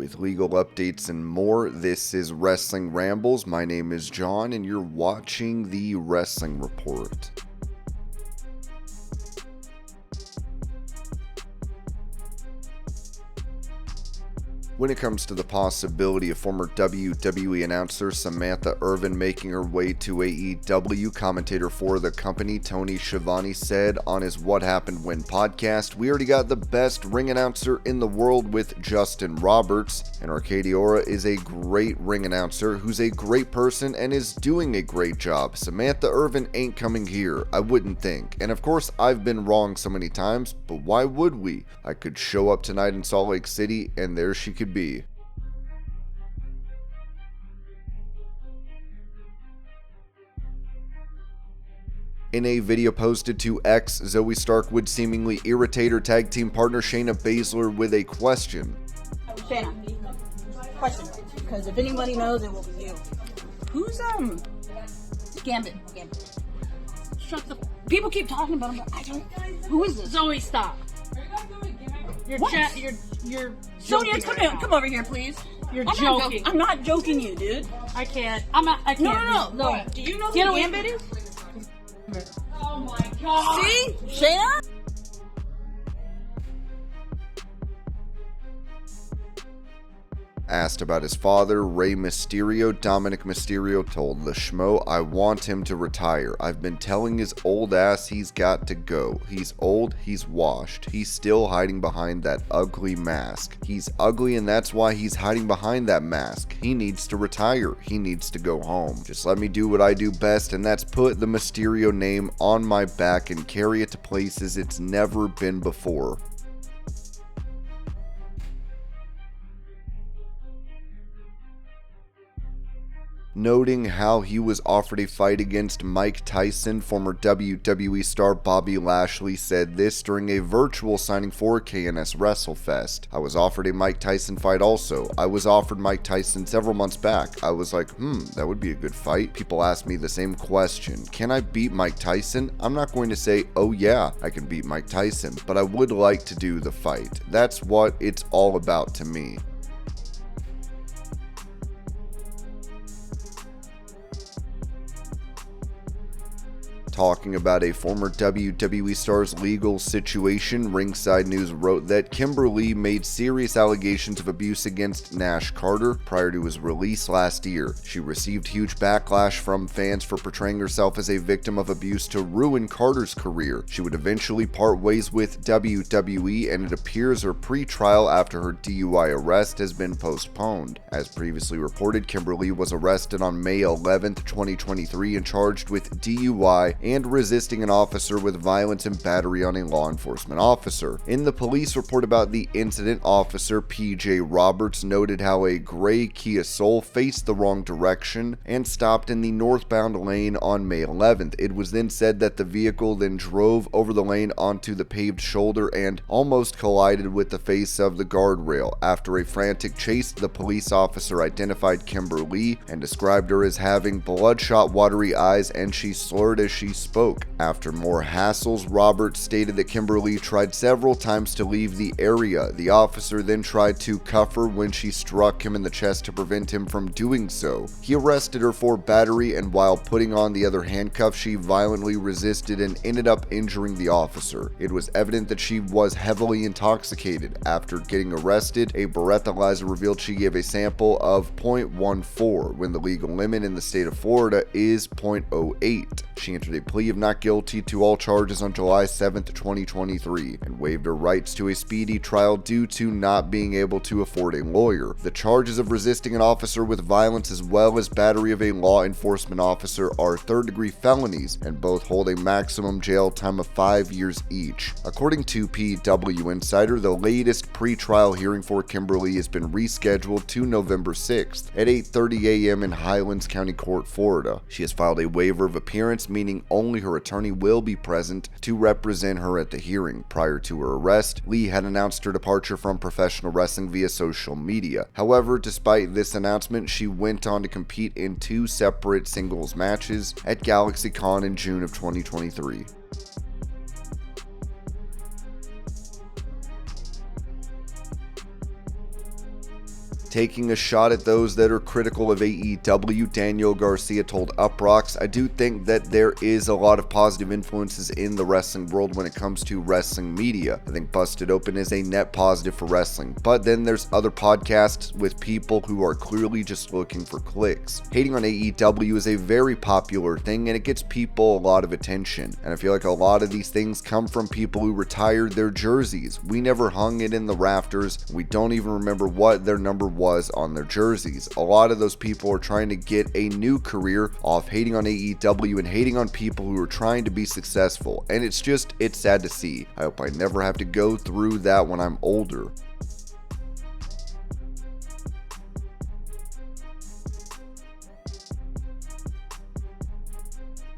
with legal updates and more. This is Wrestling Rambles. My name is John, and you're watching the Wrestling Report. When it comes to the possibility of former WWE announcer Samantha Irvin making her way to AEW, commentator for the company Tony Schiavone said on his What Happened When podcast, "We already got the best ring announcer in the world with Justin Roberts, and Arcadia Ora is a great ring announcer who's a great person and is doing a great job. Samantha Irvin ain't coming here, I wouldn't think. And of course, I've been wrong so many times, but why would we? I could show up tonight in Salt Lake City and there she could be." In a video posted to X, Zoey Stark would seemingly irritate her tag team partner Shayna Baszler with a question. Shayna, question, because if anybody knows, it will be you. Who's Gambit? Shut the. People keep talking about him, but I don't. Who is this? Zoey, stop. You're Sonia, joking. come over here, please. You're joking. I'm not joking you, dude. I can't. I can't. No. Do you know who Get away. Gambit is? Oh my god. See? Shayna? Asked about his father, Rey Mysterio, Dominic Mysterio told the Schmo, "I want him to retire. I've been telling his old ass he's got to go. He's old, he's washed. He's still hiding behind that ugly mask. He's ugly and that's why he's hiding behind that mask. He needs to retire. He needs to go home. Just let me do what I do best, and that's put the Mysterio name on my back and carry it to places it's never been before." Noting how he was offered a fight against Mike Tyson, former WWE star Bobby Lashley said this during a virtual signing for KNS WrestleFest. "I was offered a Mike Tyson fight also. I was offered Mike Tyson several months back. I was like, that would be a good fight." People ask me the same question. Can I beat Mike Tyson? I'm not going to say, oh yeah, I can beat Mike Tyson, but I would like to do the fight. That's what it's all about to me. Talking about a former WWE star's legal situation, Ringside News wrote that Kimberly made serious allegations of abuse against Nash Carter prior to his release last year. She received huge backlash from fans for portraying herself as a victim of abuse to ruin Carter's career. She would eventually part ways with WWE, and it appears her pre-trial after her DUI arrest has been postponed. As previously reported, Kimberly was arrested on May 11th, 2023 and charged with DUI and resisting an officer with violence and battery on a law enforcement officer. In the police report about the incident, Officer PJ Roberts noted how a gray Kia Soul faced the wrong direction and stopped in the northbound lane on May 11th. It was then said that the vehicle then drove over the lane onto the paved shoulder and almost collided with the face of the guardrail. After a frantic chase, the police officer identified Kimberly and described her as having bloodshot, watery eyes, and she slurred as she spoke. After more hassles, Roberts stated that Kimberly tried several times to leave the area. The officer then tried to cuff her when she struck him in the chest to prevent him from doing so. He arrested her for battery, and while putting on the other handcuff, she violently resisted and ended up injuring the officer. It was evident that she was heavily intoxicated. After getting arrested, a breathalyzer revealed she gave a sample of 0.14 when the legal limit in the state of Florida is 0.08. She entered a plea of not guilty to all charges on July 7th, 2023, and waived her rights to a speedy trial due to not being able to afford a lawyer. The charges of resisting an officer with violence as well as battery of a law enforcement officer are third-degree felonies, and both hold a maximum jail time of 5 years each. According to PW Insider, the latest pre-trial hearing for Kimberly has been rescheduled to November 6th at 8:30 a.m. in Highlands County Court, Florida. She has filed a waiver of appearance, meaning only her attorney will be present to represent her at the hearing. Prior to her arrest, Lee had announced her departure from professional wrestling via social media. However, despite this announcement, she went on to compete in 2 separate singles matches at GalaxyCon in June of 2023. Taking a shot at those that are critical of AEW, Daniel Garcia told Uproxx, "I do think that there is a lot of positive influences in the wrestling world when it comes to wrestling media. I think Busted Open is a net positive for wrestling, but then there's other podcasts with people who are clearly just looking for clicks. Hating on AEW is a very popular thing and it gets people a lot of attention, and I feel like a lot of these things come from people who retired their jerseys. We never hung it in the rafters. We don't even remember what their number was on their jerseys. A lot of those people are trying to get a new career off hating on AEW and hating on people who are trying to be successful, and it's sad to see. I hope I never have to go through that when I'm older."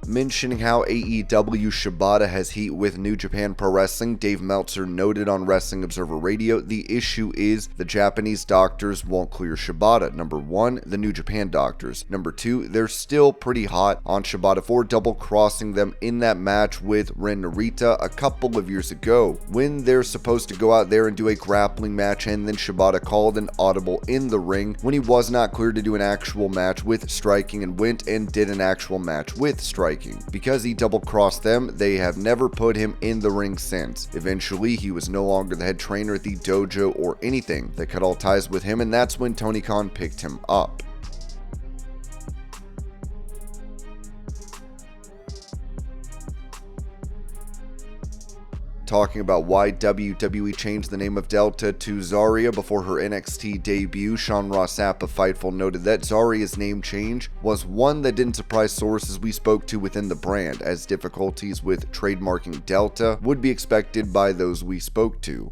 Mentioning how AEW Shibata has heat with New Japan Pro Wrestling, Dave Meltzer noted on Wrestling Observer Radio, "The issue is the Japanese doctors won't clear Shibata. Number one, the New Japan doctors. Number two, they're still pretty hot on Shibata for double-crossing them in that match with Ren Narita a couple of years ago, when they're supposed to go out there and do a grappling match, and then Shibata called an audible in the ring when he was not cleared to do an actual match with striking and went and did an actual match with striking. Because he double-crossed them, they have never put him in the ring since. Eventually, he was no longer the head trainer at the dojo or anything. They cut all ties with him, and that's when Tony Khan picked him up." Talking about why WWE changed the name of Delta to Zarya before her NXT debut, Sean Ross Sapp of Fightful noted that Zarya's name change was one that didn't surprise sources we spoke to within the brand, as difficulties with trademarking Delta would be expected by those we spoke to.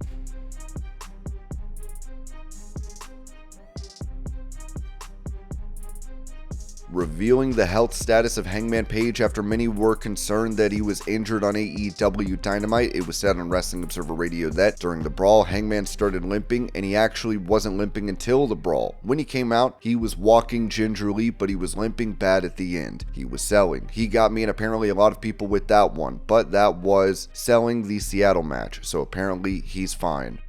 Revealing the health status of Hangman Page after many were concerned that he was injured on AEW Dynamite. It was said on Wrestling Observer Radio that during the brawl, Hangman started limping, and he actually wasn't limping until the brawl. When he came out, he was walking gingerly, but he was limping bad at the end. He was selling. He got me and apparently a lot of people with that one, but that was selling the Seattle match, so apparently he's fine.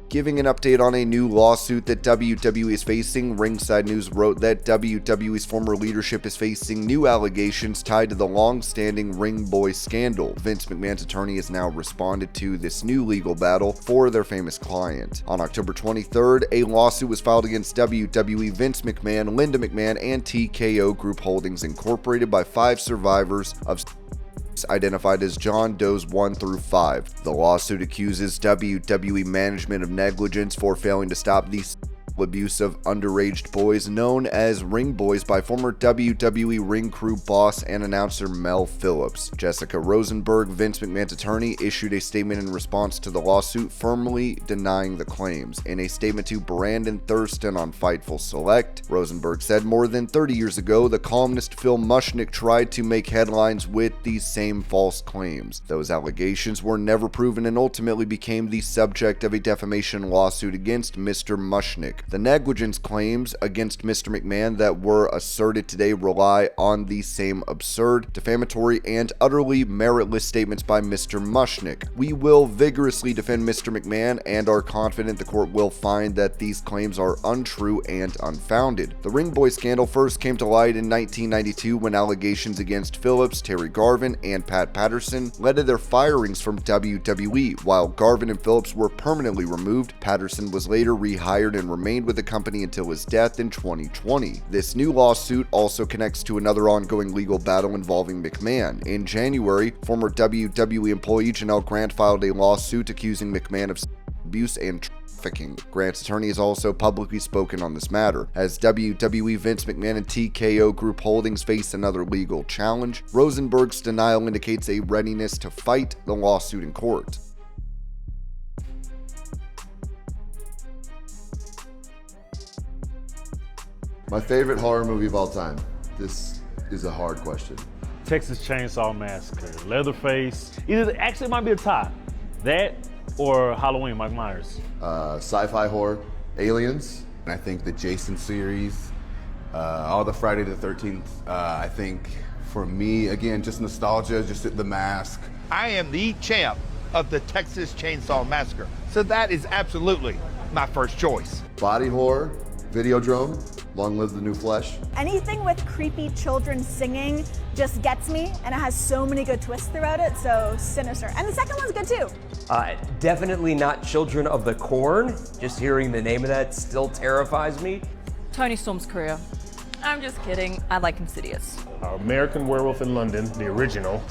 Giving an update on a new lawsuit that WWE is facing, Ringside News wrote that WWE's former leadership is facing new allegations tied to the long-standing Ring Boy scandal. Vince McMahon's attorney has now responded to this new legal battle for their famous client. On October 23rd, a lawsuit was filed against WWE, Vince McMahon, Linda McMahon, and TKO Group Holdings Incorporated by 5 survivors of identified as John Does 1 through 5. The lawsuit accuses WWE management of negligence for failing to stop the abuse of underage boys known as Ring Boys by former WWE Ring Crew boss and announcer Mel Phillips. Jessica Rosenberg, Vince McMahon's attorney, issued a statement in response to the lawsuit, firmly denying the claims. In a statement to Brandon Thurston on Fightful Select, Rosenberg said, "More than 30 years ago, the columnist Phil Mushnick tried to make headlines with these same false claims. Those allegations were never proven and ultimately became the subject of a defamation lawsuit against Mr. Mushnick. The negligence claims against Mr. McMahon that were asserted today rely on the same absurd, defamatory, and utterly meritless statements by Mr. Mushnick. We will vigorously defend Mr. McMahon and are confident the court will find that these claims are untrue and unfounded." The Ring Boy scandal first came to light in 1992 when allegations against Phillips, Terry Garvin, and Pat Patterson led to their firings from WWE. While Garvin and Phillips were permanently removed, Patterson was later rehired and remained with the company until his death in 2020. This new lawsuit also connects to another ongoing legal battle involving McMahon. In January, former WWE employee Janelle Grant filed a lawsuit accusing McMahon of abuse and trafficking. Grant's attorney has also publicly spoken on this matter. As WWE, Vince McMahon, and TKO Group Holdings face another legal challenge, Rosenberg's denial indicates a readiness to fight the lawsuit in court. My favorite horror movie of all time. This is a hard question. Texas Chainsaw Massacre, Leatherface. Actually, it might be a tie. That or Halloween, Mike Myers. Sci-fi horror, Aliens. I think the Jason series, all the Friday the 13th. I think for me, again, just nostalgia, just the mask, I am the champ of the Texas Chainsaw Massacre. So that is absolutely my first choice. Body horror, Videodrome, Long Live the New Flesh. Anything with creepy children singing just gets me, and it has so many good twists throughout it, so Sinister. And the second one's good too. Definitely not Children of the Corn. Just hearing the name of that still terrifies me. Tony Storm's career. I'm just kidding. I like Insidious. American Werewolf in London, the original,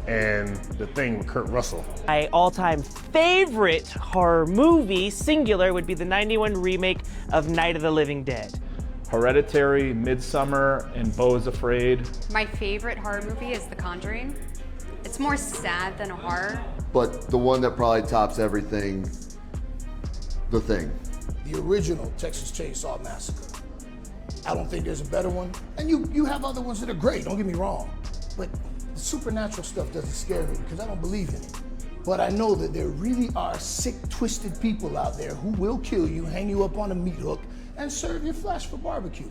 and The Thing with Kurt Russell. My all-time favorite horror movie, singular, would be the 91 remake of Night of the Living Dead. Hereditary, Midsummer, and Beau is Afraid. My favorite horror movie is The Conjuring. It's more sad than a horror. But the one that probably tops everything, The Thing. The original Texas Chainsaw Massacre. I don't think there's a better one. And you have other ones that are great, don't get me wrong. But the supernatural stuff doesn't scare me because I don't believe in it. But I know that there really are sick, twisted people out there who will kill you, hang you up on a meat hook, and serve your flesh for barbecue.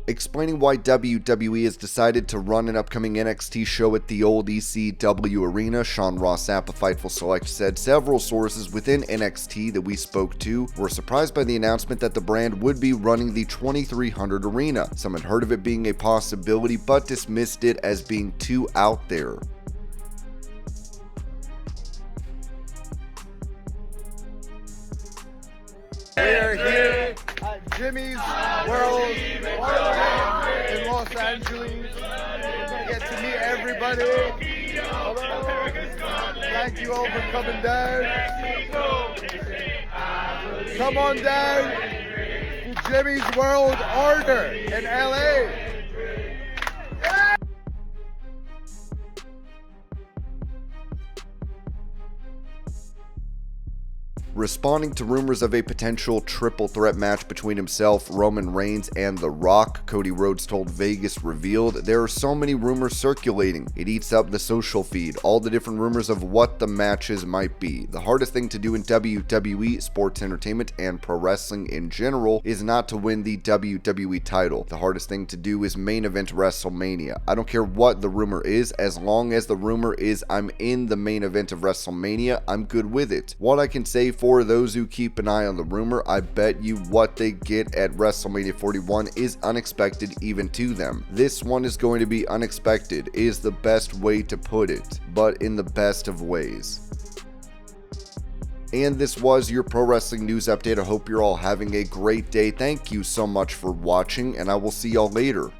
Explaining why WWE has decided to run an upcoming NXT show at the old ECW arena, Sean Ross Sapp of Fightful Select said several sources within NXT that we spoke to were surprised by the announcement that the brand would be running the 2300 arena. Some had heard of it being a possibility but dismissed it as being too out there. We're here at Jimmy's World in Los Angeles. We're gonna get to meet everybody. Hello. Thank you all for coming down. Come on down to Jimmy's World Order in LA. Responding to rumors of a potential triple threat match between himself, Roman Reigns, and The Rock, Cody Rhodes told Vegas Revealed, "There are so many rumors circulating. It eats up the social feed, all the different rumors of what the matches might be. The hardest thing to do in WWE, sports entertainment, and pro wrestling in general is not to win the WWE title. The hardest thing to do is main event WrestleMania. I don't care what the rumor is, as long as the rumor is I'm in the main event of WrestleMania, I'm good with it. What I can say for those who keep an eye on the rumor, I bet you what they get at WrestleMania 41 is unexpected even to them. This one is going to be unexpected, is the best way to put it, but in the best of ways." And this was your pro wrestling news update. I hope you're all having a great day. Thank you so much for watching, and I will see y'all later.